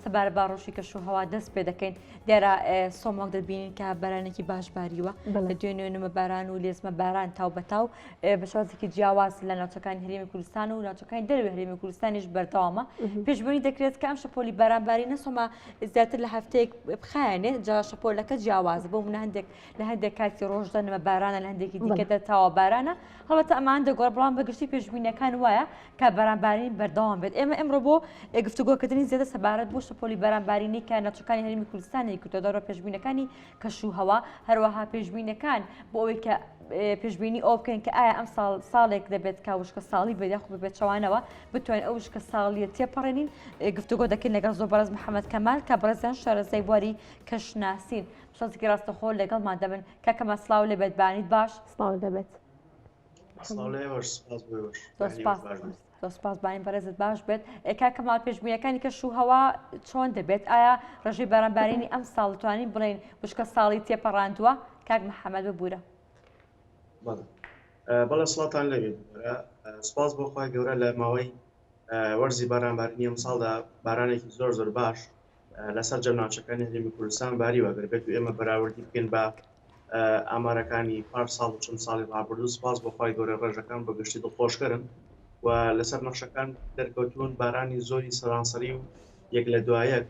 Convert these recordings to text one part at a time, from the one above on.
سەبارەت با ڕۆژی کەشوهەوا دەست پێ دەکەین دیارە سۆماک دەبینین کە بارانێکی باش باریوە لە دوێ نوێنمە باران و لێزمە باران تاو بەتاو بە شێوازێکی جیاواز لە ناوچەکانی هەرێمی کوردستان و ناوچەکانی دەروی هەرێمی کوردستانیش بەردەوامە پێشبینی دەکرێت کە ئەم شەپۆلی بارانباری نەسۆمە زیاتر لە هەفتەیەک بخایەنێت جا شەپۆلەکە جیاواز بۆ منە هەندێک لە هەندێک کاتی ڕۆژدانمە بارانە لە هەندێکی دیکە دەتاوە بارانە هەڵبەتە ئەمان دەگۆڕ بەڵام بەگشتی پێشبینیەکان وایە کە بارانبارین بەردەوام بێت ئێمە ئەمڕۆ بۆ گفتوگۆکردنی زیاتر سەبارەت بۆ شەپۆلی بارانبارینی کە ناوچەکانی هەرێمی کوردستانی کردەوە پێشبینەکانی کەشوهەوا هەروەها پێشبینەکان بۆ ئەوەی کە پێشبینی ئەو بکەین کە ئایا ئەم ساڵێک دەبێت کە وشکە ساڵی بێت یاخو ببێت چەوانەوە بتوانین ئەو وشکە ساڵیە تێپەڕێنین گفتوگۆ دەکەین لەگەڵ زۆر بەڕێز محەممەد کەمال کە بەڕێزیان شارەزای بواری کەشناسین شتێکی ڕاستەخۆ لەگەڵمان دەبن کەکەمە سلااو لەبێت بانیت باش سلااو دەبێت سپاس بانین بەڕێزت باش بێت کاکەمال پێشبینیەکانی کەشوهەوا چۆن دەبێت ئایا ڕێژەی بارانبارینی ئەم ساڵ توانین بڵێن وشکە ساڵی تێپەڕاندووە کاک محەممەد ببوورە بەڵێ سڵاتان لەبێت سپاس بۆ خۆی گەورە لە ماوەی وەرزی بارانبارینی ئەم ساڵدا بارانێکی زۆر زۆر باش لەسەر جەمناوچەکانی هەرێمی کوردستان باریوە گەربێت و ئێمە بەراوردی بکەین بە ئامارەکانی پار ساڵ و چەند ساڵی ڕابردوو سپاس بۆ خۆی گەورە ڕێژەکان بەگشتی دڵخۆشکردن و لەسەر نەخشەکان دەرکەوتون بارانی زۆری سەرانسەری و یەک لە دوایەک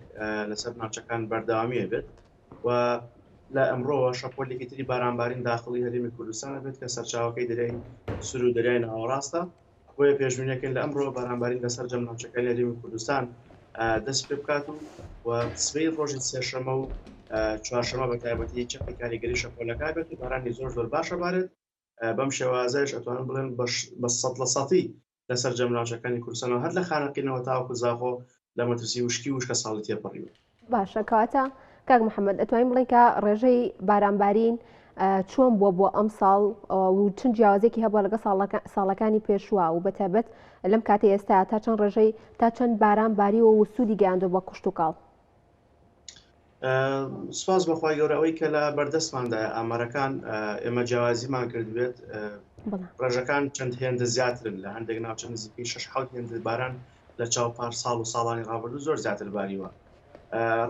لەسەر ناوچەکان بەردەوامیە بێت و لە ئەمڕۆوە شەپۆلێکی تری بارانبارین داخڵی هەرێمی کوردستانە بێت کە سەرچاوەکەی دەریای سور و دەریای ناوەڕاستە بۆیە پێشبینیەکەین لە ئەمڕۆ بارانبارین لەسەر جەمناوچەکانی هەرێمی کوردستان دەست پێ بکات و سبەی ڕۆژی سێشەمە و چوارشەمە بە تایبەتی چەقی کاریگەری شەپۆلەکە بێت و بارانی زۆر زۆر باشە بارێت بەم شێوازەش ئەتوانن بڵێن بە 100% لەسەر جەمناوچەکانی کوردستانەوە هەر لە خانەقینەوە تاوەکو زاخۆ لە مەترسی وشکی وشکە ساڵی تێپەڕیوە باشە کەواتە کاک محەممەد ئەتوانین بڵێن کە ڕێژەی بارانبارین چۆن بووە بۆ ئەم ساڵ و چەند جیاوازێکی هەبووە لەگە ساڵەکانی پێشوە و بەتایبەت لەم کاتێ ئێستا تا چەند ڕێژەی تا چەند بارانباریەوە و سوودی گەیاندۆ بە کوشت و کاڵ سپاس بەخوای گەورە ئەوەی کە لە بەردەستماندا ئامارەکان ئێمە جیاوازیمان کردوێت ڕێژەکان چەند هێندە زیاترن لە هەندێک ناوچە نزیکەی 6-7 هێندە باران لە چاوپار ساڵ و ساڵانی ڕابردوو زۆر زیاتر باریوە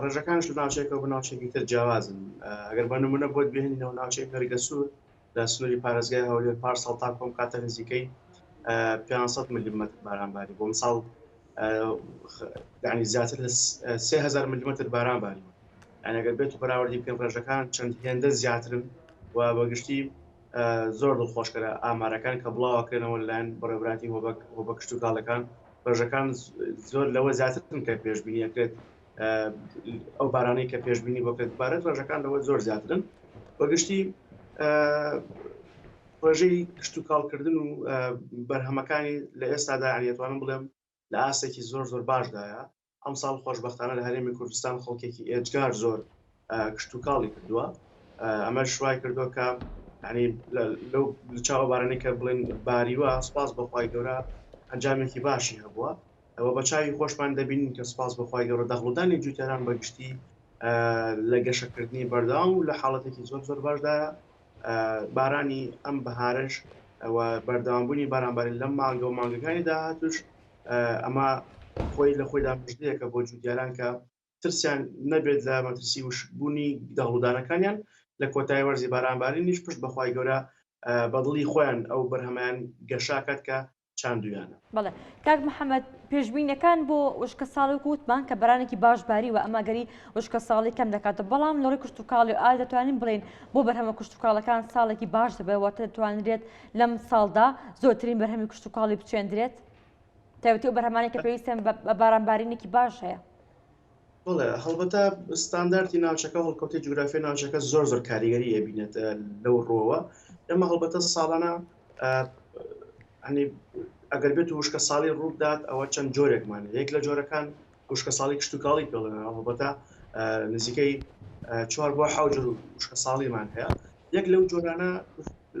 ڕێژەکانش لە ناوچێکەوە بە ناوچێکی تر جیاوازن ئەگەر بە نمونە بۆت بهێنینەوە ناوچەی هەرگە سوور لە سنووری پارێزگای هەولێر پار ساڵ تا کۆم کاتە نزیکەی 500 میلیمتر بارانباری بۆ ساڵ یعنی زیاتر لە 3000 میلیمتر بارانباری ئەگەر بێت و بەراوردی بکەن ڕێژەکان چەند هێندە زیاترن و بەگشتی زۆر دڵخۆشکەرە ئامارەکان کە بڵاوەکەنەوە لەلایەن بەڕێوەبراتی هۆبە کشت و کاڵەکان ڕێژەکان زۆر لەوە زیاترن کە پێشبینیەکرێت ئەو بارانەی کە پێشبینی بۆکرێت بارێت ڕێژەکان لەوە زۆر زیاترن بەگشتی ڕێژەی کشت و کاڵکردن و بەرهەمەکانی لە ئێستادا ئەتوانم بڵێم لە ئاستێکی زۆر زۆر باشدایە ئەم ساڵ خۆشبەختانە لە هەرێمی کوردستان خەڵکێکی ئێجگار زۆر کشت و کاڵی کردووە ئەمە شوای کردووە کە ینی لەو چاوە بارانەی کە بڵێن باریوە سپاس بەخوای گەورە ئەنجامێکی باشی هەبووە ئەوە بە چاوی خۆشمان دەبینین کە سپاس بەخوای گەورە دەخڵدانی جوتیاران بەگشتی لە گەشەکردنی بەردەوام و لە حاڵەتێکی زۆر زۆر باشدایە بارانی ئەم بەهارش ئەوە بەردەوامبوونی بارانباری لەم مانگە و مانگەکانی داهاتوش ئەمە خۆی لە خۆیدا مژدەیەکە بۆ جوتیاران کە ترسیان نەبێت لە مەترسی وشبوونی دەهڵدانەکانیان لە کۆتایی وەرزی بارانباری نیش پشت بەخوای گەورە بەدڵی خۆیان ئەو بەرهەمەیان گەشاکات کە چاندویانە. بەڵێ کاک محەممەد پێشبینەکان بۆ وشکە ساڵی وتمان کە بەرانێکی باشباری و ئەمەگەری وشکە ساڵی کەم دەکاتە بەڵام لەڕێی کشت و کاڵی ئا دەتوانین بڵێن بۆ بەرهەمە کشت و کاڵەکان ساڵێکی باش دەبێت واتە دەتوانرێت لەم ساڵدا زۆرترین بەرهەمی کشت و کاڵی بچێندرێت تایبەتی و بەرهەمانێک کە پێویستیان بە بارانبارینێکی باش هەیە. بڵێ هەڵبەتە ستانداردی ناوچەکە هەڵکەوتی جوگرافیای ناوچەکە زۆر زۆر کاریگەری ئەبینێت لەو ڕۆوە ئەمە هەڵبەتە ساڵانە ئەگەر بێت وشکە ساڵی ڕوودات ئەوە چەند جۆرێکمانە یەک لە جۆرەکان وشکە ساڵی کشت و کاڵی پێڵێن هەڵبەتە نزیکەی 4 بۆ 7 جۆر وشکە ساڵیمان هەیە یەک لەو جۆرانە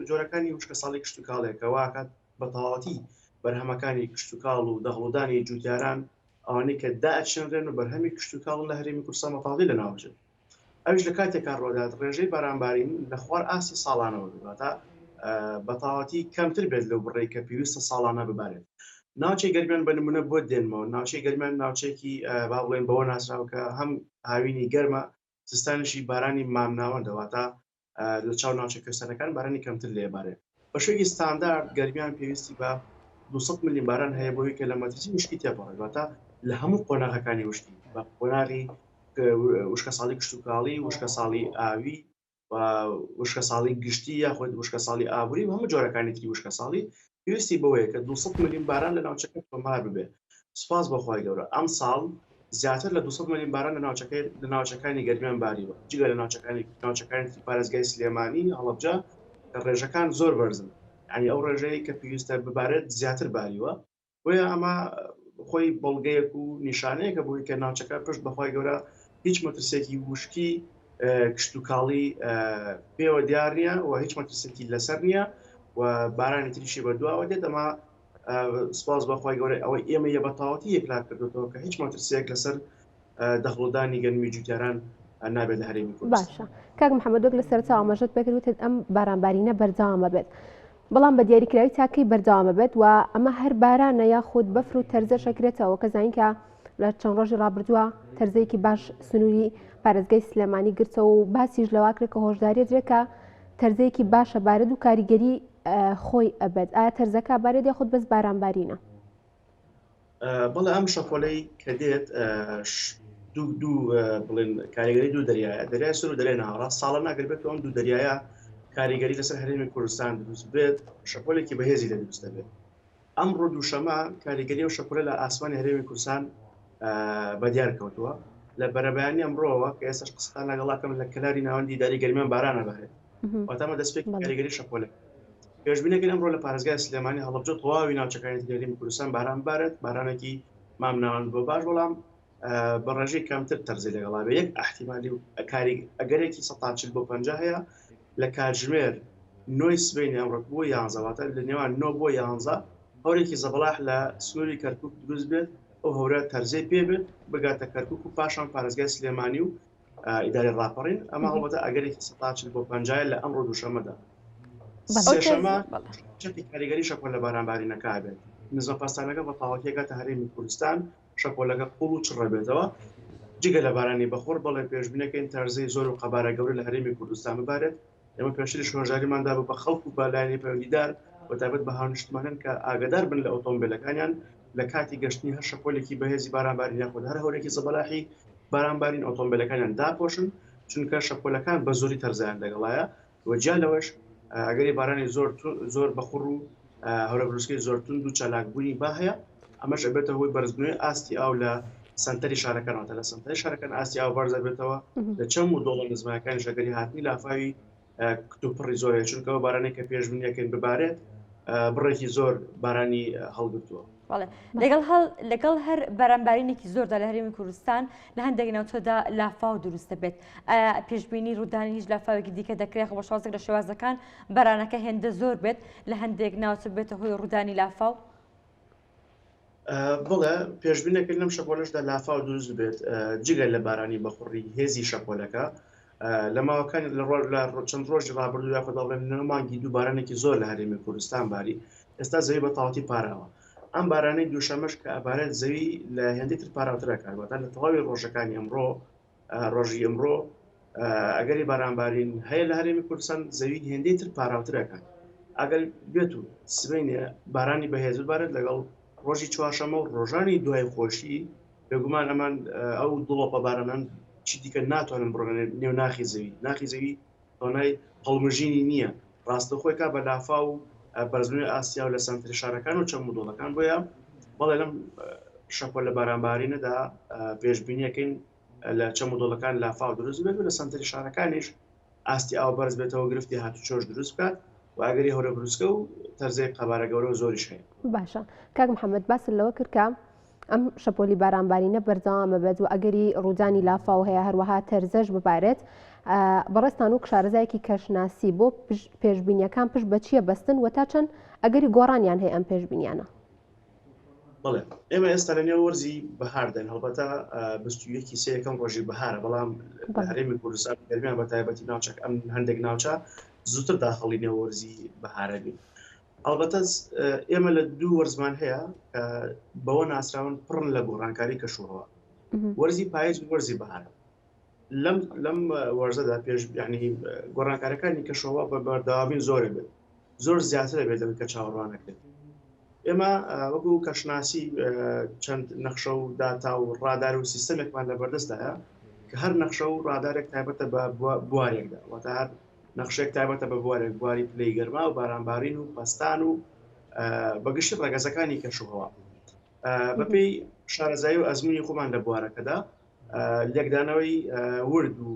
جۆرەکانی وشکە ساڵی کشت و کاڵێکە واکات بە تەواوەتی بەرهەمەکانی کشت و کاڵ و دەهڵدانی جوتیاران ئەوانەی کە داچێنرێن و بەرهەمی کشت و کاڵ لە هەرێمی کوردستان مەتاڵی لە ناوچێت ئەوش لە کاتێکا ڕۆدات ڕێژەی بارانبارین لە خوار ئاسی ساڵانەوە دواتە بە تەواوەتی کەمتر بێت لەو بڕێی کە پێویستە ساڵانە ببارێت ناوچەی گەرمیان بە نمونە بۆ دێنمەوە ناوچەی گەرمیان ناوچێکی با بڵێن بەوە ناسراوە کە هەم هاوینی گەرمە زستانیشی بارانی مامناوەندەواتە لە چاو ناوچە کوێستانەکان بارانی کەمتر لێبارێت بە شوێکی ستاندارد گەرمیان پێویستی بە 200 میلی باران هەیە بۆی کە لە مەترسی وشکی تێپەڕێتواتە لە هەموو قۆناغەکانی وشکی بە قۆناغی وشکە ساڵی کشتتوکاڵی وشکە ساڵی ئاوی وشکە ساڵی گشتی یاخود وشکە ساڵی ئابووری و هەموو جۆرەکانی تری وشکە ساڵی پێویستی بەوەیە کە 200 میلی باران لە ناوچەکە تۆمار ببێ سوپاس بەخوای گەورە ئەم ساڵ زیاتر لە 200 میلی باران لە ناوچەکانی گەرمیان باریوە جگە لە ناوچەکانی پارێزگای سلێمانی هەڵەبجە کە ڕێژەکان زۆر بەرزن ینی ئەو ڕێژەیە کە پێویستە ببارێت زیاتر باریوە بۆیە ئەمە خۆی بەڵگەیەک و نیشانەیە کە بۆی کە ناوچەکە پشت بەخوای گەورە هیچ مەترسێکی وشکی کشتتوکاڵی پێوە دیار نییە و هیچ مەترسێکی لەسەر نییە و بارانی تریشی بەدواوە دێت ئەمە سپاس بەخوای گەورە ئەوەی ئێمە یە بەتاوەتی یەکلار کردوەوە کە هیچ مەترسێک لەسەر دەخڵدانی گەرمی جوتیاران نابێت لە هەرێمی کوردستان. باشە کاک محەممەد وەک لە سەرچاو ئاماژەت پێکردوتت ئەم بارانبارینە بەردەوامە بێت بەڵام بە دیاریکراوی تاکەی بەردەوامە بێت و ئەمە هەر بارانە یاخود بەفر و تەرزە شەکرێتەوە کە زانین کە لە چەند ڕۆژی ڕابردووە تەرزەیەکی باش سنووری پارێزگای سلێمانی گرتەوە و باسیش لەواکرێت کە هۆشداری درێکە تەرزەیەکی باشە بارد و کاریگەری خۆی ئەبێت ئایا تەرزەکە بارێت یاخود بەس بارانبارینە بەڵێ ئەم شەپۆلەی کە دێت دوو بڵێن کاریگەری دوو دەریایە دەریای سوور و دەریای ناوەڕاست ساڵە ناگەر بێت ئەم دوو دەریایە کاریگەری لەسەر هەرێمی کوردستان دروست بێت شەپۆلێکی بەهێزی لە دروست دەبێت ئەمڕۆ دووشەمە کاریگەری و شەپۆلە لە ئاسمانی هەرێمی کوردستان بەدیار کەوتووە لە بەرەبەیانی ئەمڕۆوە کە ئێستاش قسەتان لەگەڵاکەم لە کەلاری ناوەندی داری گەرمیان بارانە بەهێت واتامە دەستپێکی کاریگەری شەپۆلە پێشبینەکەن ئەمڕۆ لە پارێزگای سلێمانی هەڵەبجە تەواوی ناوچەکانی هەرێمی کوردستان باران بارێت بارانێکی مامناوەند بۆ باش بەڵام بە ڕێژەی کەمتر تەرزی لەگەڵا بێ یەک احتیمالی کاری ئەگەرێکی 140 بۆ 50 هەیە لە کاتژمێر 9 سبەینی ئەمڕۆ بۆ 11 واتە لە نێوان 9 بۆ 11 هەورێکی زەبەلاح لە سنووری کەرکووک دروست بێت ئەو هەورە تەرزەی پێ بێت بگاتە کەرکووک و پاشان پارێزگای سلێمانی و ئیداری ڕاپەڕین ئەمە هەڵبەتە ئەگەرێکی 140 بۆ 50 لە ئەمڕۆ دووشەمەدا سێشەمە چەتی کاریگەری شەپۆل لە بارانبارینەکە بێت نزمە پاسدانەکە بە تاواکیەکەتە هەرێمی کوردستان شەپۆلەکە قوڵ و چڕە بێتەوە جگە لە بارانی بەخۆر بەڵێ پێشبینەکەین تەرزەی زۆر و قەبارە گەورە لە هەرێمی کوردستان ببارێت ئێمە پێشتری شۆژاریماندا بە خەڵک و بالایانی پەیوەندیدار بە تایبەت بە هاونیشتمانن کە ئاگادار بن لە ئۆتۆمبیلەکانیان لە کاتی گەشتنی هەر شەپۆلێکی بەهێزی بارانبارین یاخود هەر هەورێکی زەبەلاحی بارانبارین ئۆتۆمبیلەکانیان داپۆشن چونکە شەپۆلەکان بە زۆری تەرزیان لەگەڵایە وەجیا لەوەش ئەگەری بارانی زۆر بەخوڕ و هەورە بروسکەی زۆر تند و چالاکبوونی با هەیە ئەمەش ئەبێتە هۆی بەرزبوونی ئاستی ئاو لە سنتەری شارەکانەوە لە سنتەری شارەکان ئاستی ئاو بەرز دەبێتەوە لە چەند و دۆڵە نزمەکانی شەگەری هاتنی لافاوی کتوپڕی زۆرە چونکەەوە بارانێک کە پێشبینیەکەن ببارێت بڕێکی زۆر بارانی هەڵگرتووە لەگەڵ هەر بەرامبارینێکی زۆردا لە هەرێمی کوردستان لە هەندێک ناوچەدا لافاو دروست دەبێت پێشبینی ڕوودانی هیچ لافاوێکی دیکە دەکرێت بە شازێک لە شێوازەکان بەرانەکە هێندە زۆر بێت لە هەندێک ناوچە بێتە هۆی ڕوودانی لافاو بڵێ پێشبینەکە لەم شەپۆلەشدا لافاو دروست بێت جگە لە بارانی بەخوڕی هێزی شەپۆلەکە لە ماوەکان لە چەند ڕۆژی ڕابردوو یاخۆ دەڵێن نەمانگی دوو بارانێکی زۆر لە هەرێمی کوردستان باری ئێستا زەوی بە تاواتی پاراوە ئەم بارانەی دووشەمەش کە ئەبارەت زەوی لە هێندی تر پاراوترەکان واتە لە تەواوی ڕۆژەکانی ئەمڕۆ ڕۆژی ئەمڕۆ ئەگەری بارانبارین هەیە لە هەرێمی کوردستان زەوی هێندەی تر پاراوترەکان ئەگەر بێت و سبەینێ بارانی بەهێز بارێت لەگەڵ ڕۆژی چوارشەمە و ڕۆژانی دوای خۆشی بێگومان ئەمان ئەو دڵۆپە بارانان چی دیکە ناتوانن بڕۆنێ نێو ناخی زەوی تۆنای هەڵمژینی نییە ڕاستەخۆی کا بە لافا و بەرزبوونی ئاسیا و لە سنتری شارەکان و چەند مدۆڵەکان بۆیە بەڵێ لەم شەپۆل لە بارانبارینەدا پێشبینیەکەین لە چەند مدۆڵەکان لافا و دروست بێت و لە سنتری شارەکانیش ئاستی ئاو بەرز بێتەوە گرفتی هاتوچۆش دروست بکات و ئەگەری هەورە بروسکە و تەرزەی قەبارە گەورە و زۆریش هەیە. باشە کاک محەممەد باس لەوە کرد کە ئەم شەپۆلی بارانبارینە بەردەوامە بێت و ئەگەری ڕوودانی لافاو هەیە هەروەها تەرزەش ببارێت بەڕێستان و کشارەزایەکی کەشناسی بۆ پێشبینیەکان پشت بە چییە بەستن و تا چەند ئەگەری گۆڕانیان هەیە ئەم پێشبینیانە بڵێ ئێمە ئێستا لە نێو وەرزی بەهاردن هەڵبەتە 21 سەکەم ڕۆژی بەهارە بەڵام هەرێمی کوردستان گەرمیان بە تایبەتی ناوچەکە ئەم هەندێک ناوچە زووتر داخڵی نێوەرزی بەهارە بین ئەڵبەتە ئێمە لە دوو وەرزمان هەیە بەوە ناسراون پڕن لە گۆڕانکاری کەشوهەوا وەرزی پاییز و وەرزی بەهارە لەم وەرزەدا پێش یعنی گۆڕانکاریەکانی کەشوهەوا بە بەردەوامی زۆرە بێت زۆر زیاتر بێت لەوەی کە چاوەڕوانەکرێت ئێمە وەکو کەشناسی چەند نەخشە و داتا و ڕادار و سیستەمێکمان لە بەردەستدایە کە هەر نەخشە و ڕادارێک تایبەتە بە بوارێکدا واتە هەر نەخشێک تایبەتە بە بوارێک بواری پلەی گەرما و بارانبارین و پەستان و بەگشتی ڕێگەزەکانی کەشوهەوا بەپێی شارەزایی و ئەزمموی خۆمان لە بوارەکەدا لێکدانەوەی ورد و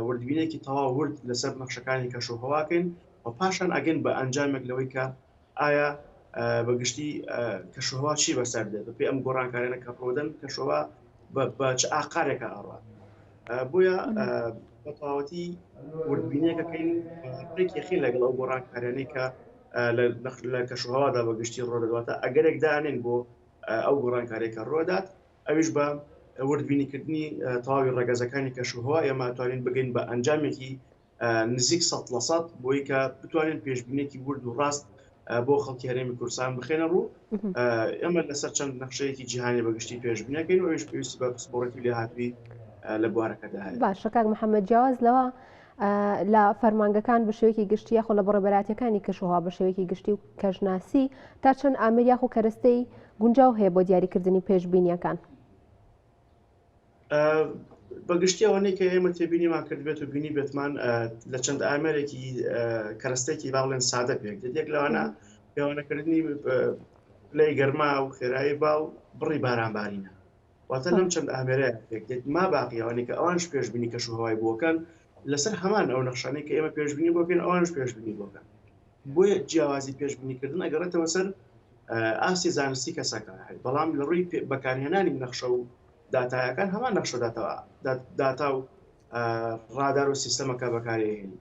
وردبینێکی تەواو ورد لەسەر نەخشەکانی کەشوهەواکەین و پاشان ئەگەن بە ئەنجامێک لەوەی کە ئایا بەگشتی کەشوهەوا چی بەسەر دێت بەپێی ئەم گۆڕانکاریانە کە ڕۆدەن کەشوهەوا بە چ ئاقارێکە ئەڕات بۆیە بە تەواوەتی وردبینەکەکەین ڕێکی خێ لەگەڵ ئەو گۆڕانکاریانەی کە لە کەشوهەوادا بەگشتی ڕۆدەدواتە ئەگەرێک دانێن بۆ ئەو گۆڕانکاریەکە ڕۆدات ئەویش بە وردبینیکردنی تەواوی ڕێگەزەکانی کەشوهەوا ئێمە توانین بگەین بە ئەنجامێکی نزیک 100% بۆی کە بتوانین پێشبینێکی ورد و ڕاست بۆ خەڵکی هەرێمی کوردستان بخێنە ڕوو ئێمە لەسەر چەند نەخشەیەکی جیهانی بەگشتی پێشبینەکەین و ئەویش پێویستی بە پسپۆڕەتی لێ هاتووی لە بوارەکەدا هەیە. باشە کاک محەممەد جیاواز لەوە لە فەرمانگەکان بە شێوەیەکی گشتی یاخۆ لە بەڕێبەراتەکانی کەشوهەوا بە شێوەیەکی گشتی و کەژناسی تا چەند ئامێر یاخۆ کەرەستەی گونجاو هەیە بۆ دیاریکردنی پێشبینیەکان بەگشتی ئەوەی کە ئێمە تێبینیمان کردبێت و بینی بێتمان لە چەند ئامێرێکی کەرەستێکی باڵێن سادە پێک دێت لەوانە پێوانەکردنی پلەی گەرما و خێرایی با و بڕی بارانبارینە واتە لەم چەند ئامێرەیە پێک دێت ما باقیەوەی کە ئەوانش پێشبینی کەشوهەوای بۆکەن لەسەر هەمان ئەو نەخشانەی کە ئێمە پێشبینی بۆکەن ئەوانش پێشبینی بۆکەن بۆیە جیاوازی پێشبینیکردن ئەگەڕێتەوە سەر ئاستی زانستی کەسەکە بەڵام لە ڕووی بەکارهێنانی نەخشە و داتایەکان هەمان نەخشە داتا و ڕادار و سیستەمەکە بەکارهێنی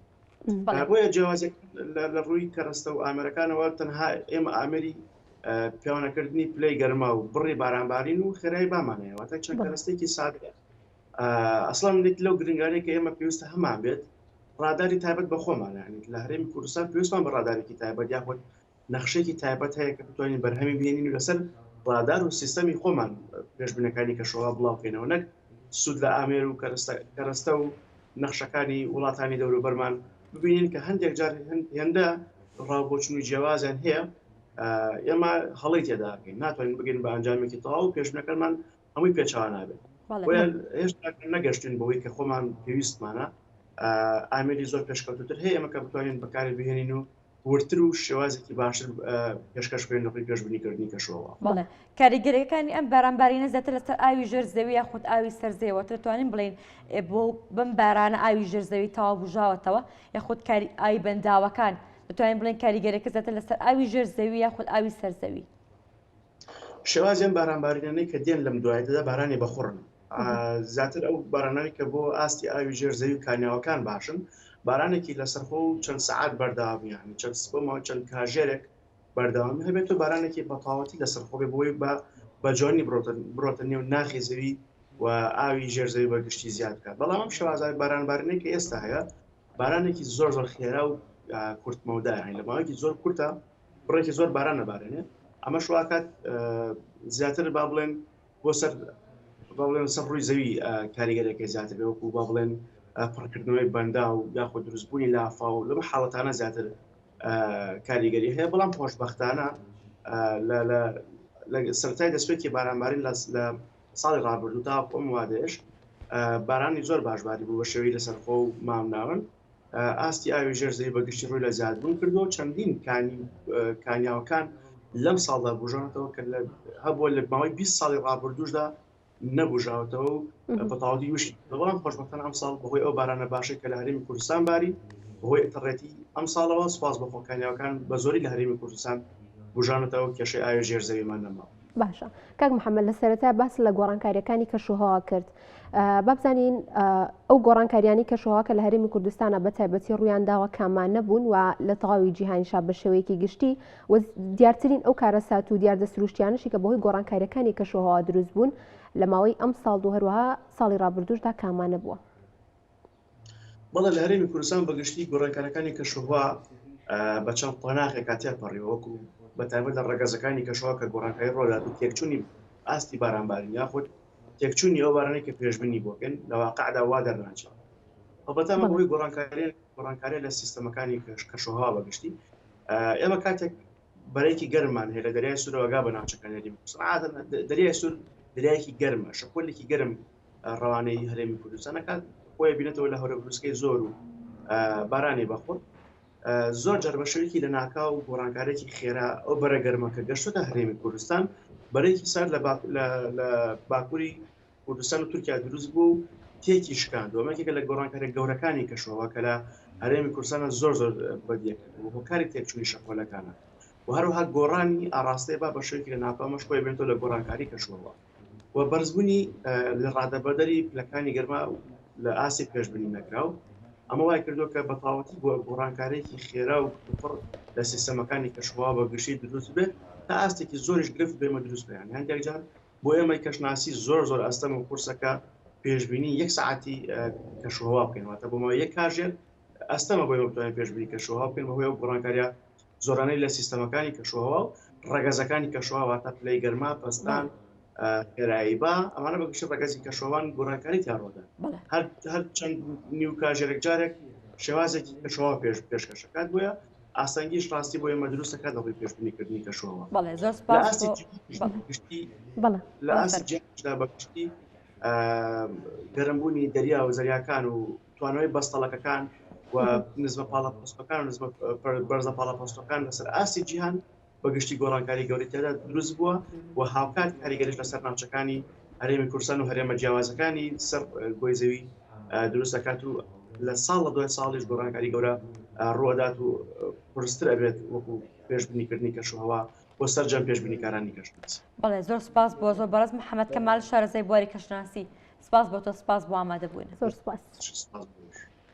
بۆیە جیاوازێک لە ڕووی کەرەستە و ئامێرەکانەوە تەنها ئێمە ئامێری پیاوانەکردنی پلەی گەرما و بڕی بارانبارین و خێرایی بامانەیەواتە چەند کەرەستێکی سادەیە ئەسڵام لێک لەو گرنگانەی کە ئێمە پێویستە هەمان بێت ڕاداری تایبەت بە خۆمانیت لە هەرێمی کوردستان پێویستمان بە ڕادارێکی تایبەت یاخۆت نەخشێکی تایبەت هەیە کە بتوانین بەرهەمی بهێنین لەسەر ڕادار و سیستەمی خۆمان پێشبینەکانی کەشوهەوا بڵاوکەینەوە نەک سوود لە ئامێر و کەرەستە و نەخشەکانی وڵاتانی دەوروبەرمان ببینین کە هەندێک جار هێندە ڕاوبۆچون و جیاوازیان هەیە ئێمە هەڵی تێداکەین ناتوانین بگەین بە ئەنجامێکی تەواو و پێشبینەکەمان هەمووی پێچاوە نابێت هێشتا نەگەشتین بەوەی کە خۆمان پێویستمانە ئامێری زۆر پێشکەوتوتر هەیە ئەمە کە بتوانین بەکاری بهێنین و ورتر و شێوازێکی باشتر پێشکەش بکەین لە ڕووی پێشبینیکردنی کەشوهەوا. بەڵێ کاریگەریەکانی ئەم بارانبارینە زیاتر لەسەر ئاوی ژێرزەوی یاخود ئاوی سەرزەویەوە دەتوانین بڵێن بۆ بم بارانە ئاوی ژێرزەوی تەواو بژاوەتەوە یاخود ئاوی بەنداوەکان دەتوانین بڵێن کاریگەریەکە زیاتر لەسەر ئاوی ژێرزەوی یاخود ئاوی سەرزەوی. شێوازیان بارانبارینانەی کە دێن لەم دوایەتەدا بارانی بەخوڕن زیاتر ئەو بارانانی کە بۆ ئاستی ئاوی ژێرزەوی و کانیاوەکان باشن بارانێکی لەسەرخۆ و چەند سەعات بەردەوامیان چەند سبەمەوە چەند کاژێرێک بەردەوامی هەبێت و بارانێکی بەتەواوەتی لەسەرخۆ بێ بۆی بە جوانی بڕۆتە نێو ناخی زەوی و ئاوی ژێرزەوی بەگشتی زیاد بکات بەڵام ئەم شێوازای بارانبارینەی کە ئێستا هەیە بارانێکی زۆر خێرا و کورتمەودایە لە ماوەیەکی زۆر کورتە بڕێکی زۆر باران نەبارێنێ ئەمە شواکات زیاتر با بڵێن بۆ سەر سەر ڕووی زەوی کاریگەرێکی زیاتر بێ وەکو با بڵێن پڕکردنەوەی بەندا و یاخۆ دروستبوونی لافا و لەمە حاڵەتانە زیاتر کاریگەری هەیە بەڵام خۆشبەختانە لە سەرەتای دەستپێکی بارانبارین لە ساڵی ڕابردوو تا ئەم وادەیەش بارانی زۆر باشباری بوو بە شێوەی لەسەرخۆ و مامناون ئاستی ئاوی ژێرزەوی بەگشتی ڕووی لە زیادبوون کردەوە چەندین کانیاوەکان لەم ساڵدا بژۆنەتەوە کە هەبووە لە ماوەی 20 ساڵی ڕابردووشدا نەبژاوتەوە و بەتەواوی وشی بەڵام خۆشبەختانە ئەم ساڵ بەهۆی ئەو بارانە باشەی کە لە هەرێمی کوردستان باری بەهۆی ئەتەڕێتی ئەم ساڵەوە سپاس بەخۆ کانیاوەکان بە زۆری لە هەرێمی کوردستان بژانەتەوە کێشەی ئاوی ژێرزەویمان نەماوە. باشە کاک محەممەد لە سەرەتا باس لە گۆڕانکاریەکانی کەشوهەوا کرد بابزانین ئەو گۆڕانکاریانی کەشوهەوا کە لە هەرێمی کوردستانە بە تایبەتی ڕوویان داوە کامان نەبوون و لە تەواوی جیهانیشا بە شێوەیەکی گشتی و دیارترین ئەو کارەسات و دیاردە سروشتیانشی کە بەهۆی گۆڕانکاریەکانی کەشوهەوا دروست بوون لە ماوەی ئەم ساڵ و هەروەها ساڵی ڕابردووشدا کامان نەبووە. بەڵێ لە هەرێمی کوردستان بەگشتی گۆڕانکاریەکانی کەشوهەوا بە چەند قۆناغێک تێپەڕیەوە وەکو بەتایبەت لە ڕێگەزەکانی کەشەوە کە گۆڕانکاری ڕۆدات و تێکچوونی ئاستی بارانباری یاخود تێکچوونی ئەو بارانەی کە پێشبینی بۆکەن لە واقعدا وا دەرناچێت. ئەڵبەتە بۆی گۆڕانکاری لە سیستەمەکانی کەشوهەوا بەگشتی ئێمە کاتێک بەرەیەکی گەرممان هەیە لە دەریای سوورەوەگا بە ناوچەکان هەرێمی کوردستان دەریای سوور دەریایەکی گەرمە شەپۆلێکی گەرم ڕەوانەی هەرێمی کوردستانەکات خۆی بینێتەوە لە هەورە بروسکەی زۆر و بارانی بەخۆر زۆر جەربەشەوێکی لە ناکاو و گۆڕانکارێکی خێرا ئەو بەرە گەرمەکە گەشتۆتە هەرێمی کوردستان بەرەیەکی سارد لە باکووری کوردستان و تورکیا دروست بوو و تێکی شکاند و ئەمەکێکە لە گۆڕانکارێک گەورەکانی کەشەوە کە لە هەرێمی کوردستانە زۆر بەدیەکرد و هۆکاری تێکچوونی شەپۆلەکانە و هەروەها گۆڕانی ئاراستەی با بەشێکی لە ناکاومەش خۆی بێنێتەوە لە گۆڕانکاری کەشوهەوا و بەرزبوونی لە ڕادەبەردەری پلەکانی گەرما لە ئاسی پێشبینی نەکراو ئەمە وای کردو کە بەتاوەتی بۆ گۆڕانکارێکی خێرا و پڕ لە سیستەمەکانی کەشوهەوا بەگشتی دروست بێت تا ئاستێکی زۆریش گرفت بێمە دروست بێن هەندێک جار بۆ ئێمە کەشناسی زۆر ئەستەم و کورسەکە پێشبینی 1 ساعتی کەشوهەوا بکەینەوەتە بۆمەوە یەک کاژێر ئەستەمە بۆ ئێمە بتوانین پێشبینی کەشوهەوا بکەین بەهۆی ئەو گۆڕانکاریە زۆرانەی لە سیستەمەکانی کەشوهەوا و ڕێگەزەکانی کەشوهەوا واتە پلەی گەرما پەستان خێراییبا ئەمانە بەگشتی ڕێگەزی کەشوهەوان گۆڕانکاری تیاڕۆدا هەر چەند نیو کاژێرێک جارێک شێوازێکی کەشوهەوا پێشکەشەکات بۆیە ئاسانگیش ڕاستی بۆ ئێمە دروست دەکات دەڵی پێشبینیکردنی کەشوهەوا لە ئاسی جیهاندا بەگشتی گەرمبوونی دەریا و زەریاکان و توانەوەی بەستەڵەکەکان و نزمە پاڵەپۆستەکان و نزمە بەرزە پاڵەپۆستەکان لەسەر ئاسی جیهان بەگشتی گۆڕانکاری گەوری تێدا دروست بووە و هاوکات کاریگەریش لەسەر ناوچەکانی هەرێمی کوردستان و هەرێمە جیاوازەکانی سەر گۆی زەوی دروست دەکات و لە ساڵ لە دوای ساڵیش گۆڕانکاری گەورە ڕوەدات و پرستر ئەبێت وەکو پێشبینیکردنی کەشوهەوا بۆ سەرجەم پێشبینیکارانی کەشناسی. بەڵێ زۆر سپاس بۆ زۆر بەڕێز محەممەد کەمال شارەزای بواری کەشناسی سپاس بۆ تۆ سپاس بۆ ئامادەبوون. زۆر سپاس.